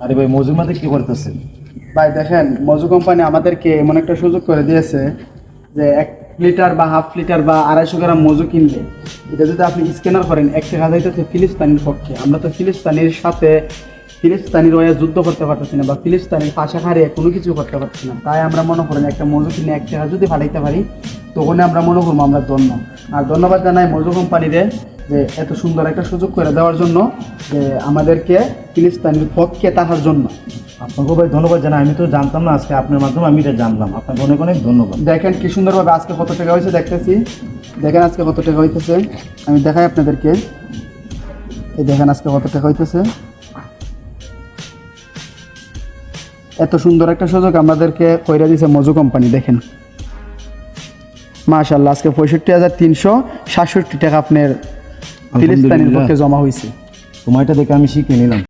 আরে ভাই মজুর মাঝে কি করতেছেন? ভাই দেখেন, মজু কোম্পানি আমাদেরকে এমন একটা সুযোগ করে দিয়েছে যে 1 লিটার বা হাফ লিটার বা 250 গ্রাম মজু কিনলে এটা যদি আপনি স্ক্যানার করেন 1 টাকা যাইতেছে ফিলিস্তিনির পক্ষে। আমরা তো ফিলিস্তিনির সাথে ফিলিস্তিনির হয়ে যুদ্ধ করতে পারতেছি না বা ফিলিস্তিনির পাশে হারিয়ে কোনো কিছু করতে পারছি না। তাই আমরা মনে করেন একটা মজু কিনে 1 টাকা যদি পাঠাইতে পারি তখন আমরা মনে করবো আমরা ধন্য। আর ধন্যবাদ জানাই মজু কোম্পানিরে যে এত সুন্দর একটা সুযোগ করে দেওয়ার জন্য, যে আমাদেরকে ফিলিস্তিনির পক্ষে থাকার জন্য। আপনাকে ভাই ধন্যবাদ জানাই, আমি তো জানতাম না, আজকে আপনার মাধ্যমে আমি এটা জানলাম। আপনাকে অনেক অনেক ধন্যবাদ। দেখেন কি সুন্দরভাবে আজকে কত টাকা হয়েছে দেখতেছি। দেখেন আজকে কত টাকা হইতেছে, আমি দেখাই আপনাদেরকে। এই দেখেন আজকে কত টাকা হইতেছে। এত সুন্দর একটা সুযোগ আমাদেরকে কইরা দিয়েছে মজু কোম্পানি। দেখেন মাশাআল্লাহ, আজকে 65,367 টাকা আপনার ফিলিস্তিনির পক্ষে জমা হয়েছে। সময়টা দেখে আমি শিখে নিলাম।